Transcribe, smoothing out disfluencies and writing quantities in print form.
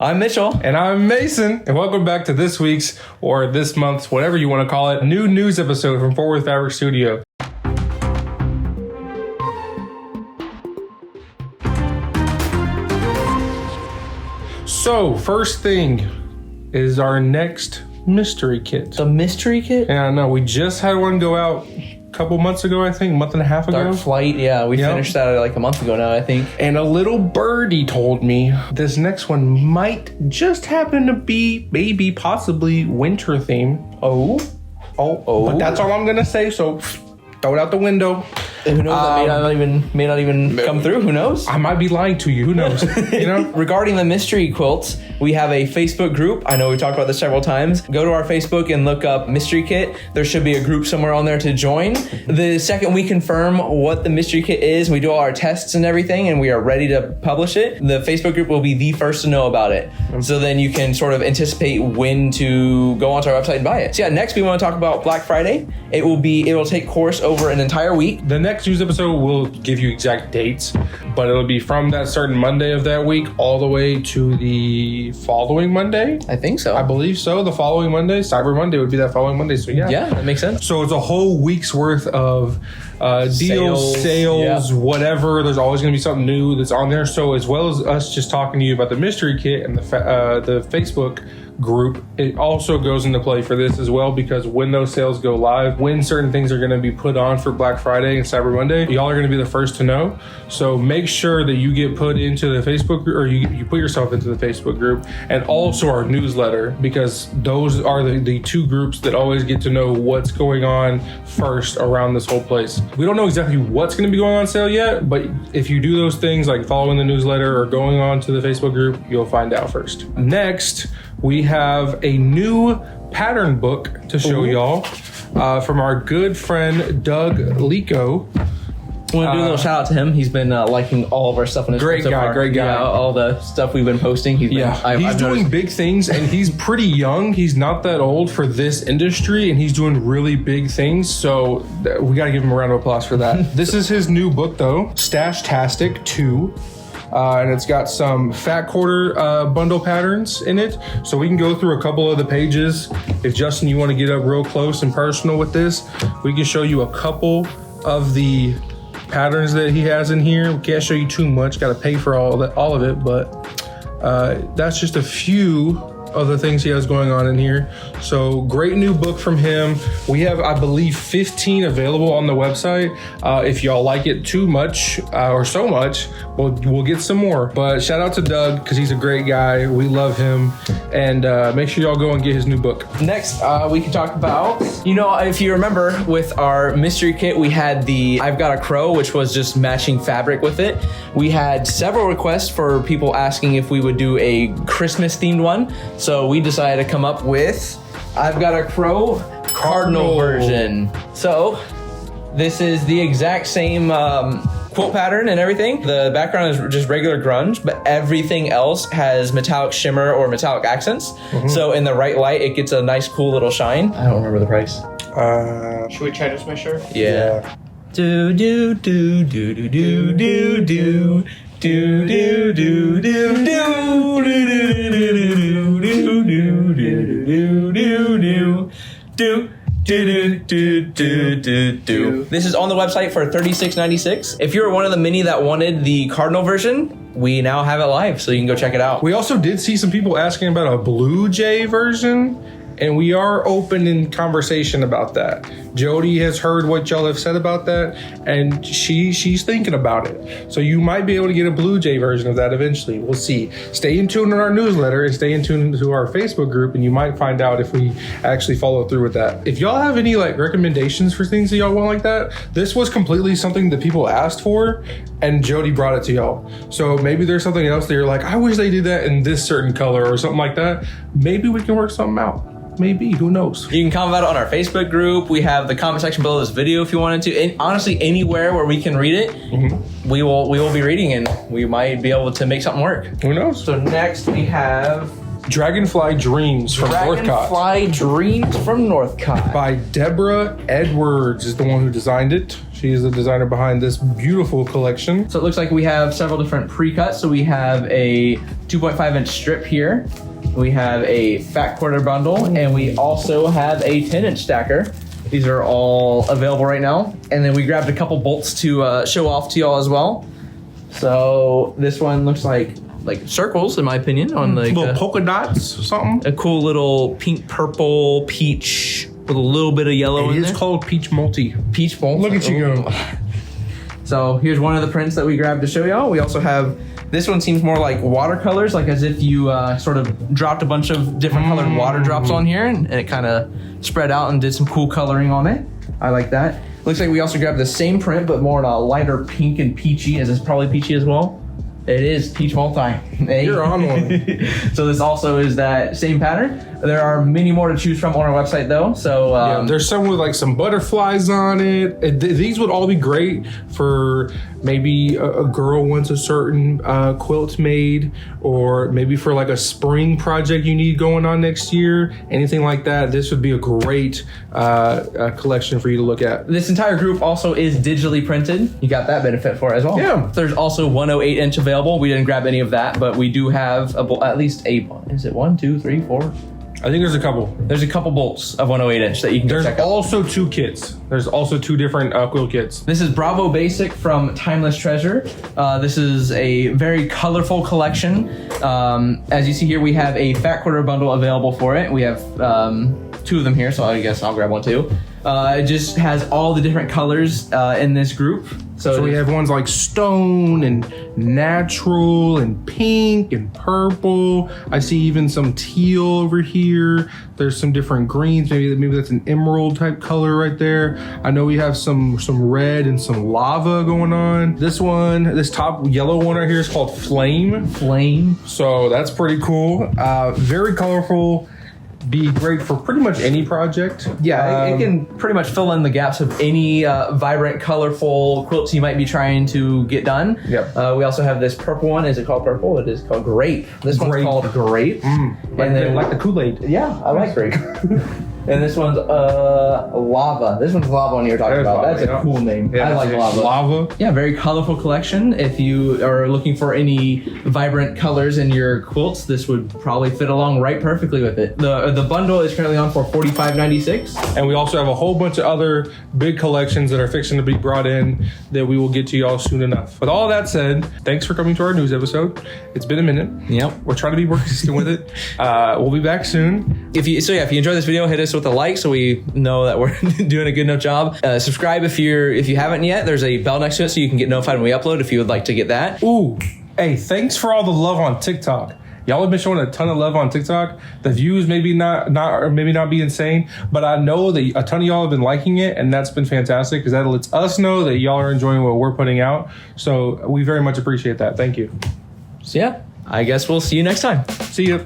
I'm Mitchell. And I'm Mason. And welcome back to this week's, or this month's, whatever you want to call it, new news episode from Fort Worth Fabric Studio. So, first thing is our next mystery kit. The mystery kit? Yeah, I know. We just had one go out a couple months ago, I think, a month and a half ago. Dark Flight, yeah. We finished that like a month ago now, I think. And a little birdie told me this next one might just happen to be maybe possibly winter theme. Oh. But that's all I'm going to say, so throw it out the window. Who knows? That may not even come through. Who knows? I might be lying to you. Who knows? You know. Regarding the mystery quilts, we have a Facebook group. I know we talked about this several times. Go to our Facebook and look up Mystery Kit. There should be a group somewhere on there to join. The second we confirm what the mystery kit is, we do all our tests and everything, and we are ready to publish it. The Facebook group will be the first to know about it. So then you can sort of anticipate when to go onto our website and buy it. So yeah, next we want to talk about Black Friday. It will take course over an entire week. The next news episode will give you exact dates, but it'll be from that certain Monday of that week all the way to the following Monday. I think so. I believe so. The following Monday, Cyber Monday would be that following Monday. So yeah. Yeah, that makes sense. So it's a whole week's worth of deals, sales, whatever. There's always going to be something new that's on there. So as well as us just talking to you about the mystery kit and the Facebook group, it also goes into play for this as well, because when those sales go live, when certain things are going to be put on for Black Friday and Cyber Monday, y'all are going to be the first to know. So make sure that you get put into the Facebook group, or you put yourself into the Facebook group, and also our newsletter, because those are the two groups that always get to know what's going on first around this whole place. We don't know exactly what's going to be going on sale yet, but if you do those things like following the newsletter or going on to the Facebook group, you'll find out first. Next, we have a new pattern book to show y'all from our good friend Doug Leko. I want to do a little shout out to him. He's been liking all of our stuff on his great guy. Yeah, all the stuff we've been posting. He's doing big things, and he's pretty young. He's not that old for this industry, and he's doing really big things. So we got to give him a round of applause for that. This is his new book, though, Stashtastic 2. And it's got some fat quarter bundle patterns in it. So we can go through a couple of the pages. If Justin, you want to get up real close and personal with this, we can show you a couple of the patterns that he has in here. We can't show you too much, got to pay for all of it, but that's just a few of the things he has going on in here. So great new book from him. We have, I believe, 15 available on the website. If y'all like it too much or so much, we'll get some more. But shout out to Doug, because he's a great guy. We love him. And make sure y'all go and get his new book. Next, we can talk about, if you remember with our mystery kit, we had the I've Got a Crow, which was just matching fabric with it. We had several requests for people asking if we would do a Christmas themed one. So we decided to come up with I've Got a Crow Cardinal version. So this is the exact same quilt pattern and everything. The background is just regular grunge, but everything else has metallic shimmer or metallic accents. So in the right light, it gets a nice, cool little shine. I don't remember the price. Should we try this, my shirt? Yeah. Do do do do do do do do. Do do do do do do do. This is on the website for $36.96. If you're one of the many that wanted the Cardinal version, we now have it live, so you can go check it out. We also did see some people asking about a Blue Jay version, and we are open in conversation about that. Jody has heard what y'all have said about that, and she's thinking about it. So you might be able to get a Blue Jay version of that eventually. We'll see. Stay in tune on our newsletter and stay in tune to our Facebook group, and you might find out if we actually follow through with that. If y'all have any recommendations for things that y'all want like that, this was completely something that people asked for, and Jody brought it to y'all. So maybe there's something else that you're like, I wish they did that in this certain color or something like that. Maybe we can work something out. Maybe, who knows? You can comment on our Facebook group. We have the comment section below this video if you wanted to. And honestly, anywhere where we can read it, we will be reading, and we might be able to make something work. Who knows? So next we have Dragonfly Dreams from Northcott. Dragonfly Dreams from Northcott. By Deborah Edwards is the one who designed it. She is the designer behind this beautiful collection. So it looks like we have several different pre-cuts. So we have a 2.5 inch strip here. We have a fat quarter bundle, and we also have a 10 inch stacker. These are all available right now. And then we grabbed a couple bolts to show off to y'all as well. So this one looks like circles, in my opinion, on like Little polka dots or something. a cool little pink, purple, peach with a little bit of yellow in It is there. called Peach Multi. Peach bolt. Look at you go. So here's one of the prints that we grabbed to show y'all. We also have, this one seems more like watercolors, like as if you sort of dropped a bunch of different colored water drops on here and it kind of spread out and did some cool coloring on it. I like that. Looks like we also grabbed the same print, but more in a lighter pink and peachy. Is this probably peachy as well? It is peach multi. Hey. You're on one. So this also is that same pattern. There are many more to choose from on our website though. So Yeah, there's some with like some butterflies on it. These would all be great for maybe a girl wants a certain quilt made, or maybe for like a spring project you need going on next year. Anything like that, this would be a great collection for you to look at. this entire group also is digitally printed. You got that benefit for it as well. Yeah. There's also 108 inch available. We didn't grab any of that, but we do have at least is it 1, 2, 3, 4? I think there's a couple. There's a couple bolts of 108 inch that you can There's check out. also 2 kits. There's also 2 different quilt kits. This is Bravo Basic from Timeless Treasure. This is a very colorful collection. As you see here, we have a fat quarter bundle available for it. We have 2 of them here, so I guess I'll grab one too. It just has all the different colors in this group. So we have ones like stone and natural and pink and purple. I see even some teal over here. There's some different greens. Maybe that's an emerald type color right there. I know we have some red and some lava going on. This top yellow one right here is called Flame. So that's pretty cool. Very colorful. Be great for pretty much any project. Yeah, it can pretty much fill in the gaps of any vibrant, colorful quilts you might be trying to get done. Yep. We also have this purple one. Is it called purple? It is called Grape. This one's called Grape. And then like the Kool-Aid. Yeah, I like Grape. And this one's Lava. This one's Lava one you're talking about. Lava, That's a cool name. Yeah, I like Lava. Lava. Yeah, very colorful collection. If you are looking for any vibrant colors in your quilts, this would probably fit along right perfectly with it. The bundle is currently on for $45.96. And we also have a whole bunch of other big collections that are fixing to be brought in that we will get to y'all soon enough. With all that said, thanks for coming to our news episode. It's been a minute. Yep. We're trying to be more consistent with it. We'll be back soon. If you enjoyed this video, hit us with a like so we know that we're doing a good enough job. Subscribe if you haven't yet. There's a bell next to it so you can get notified when we upload if you would like to get that. Ooh, hey, thanks for all the love on TikTok. Y'all have been showing a ton of love on TikTok. The views maybe not be insane, but I know that a ton of y'all have been liking it, and that's been fantastic because that lets us know that y'all are enjoying what we're putting out. So we very much appreciate that. Thank you. So yeah, I guess we'll see you next time. See ya.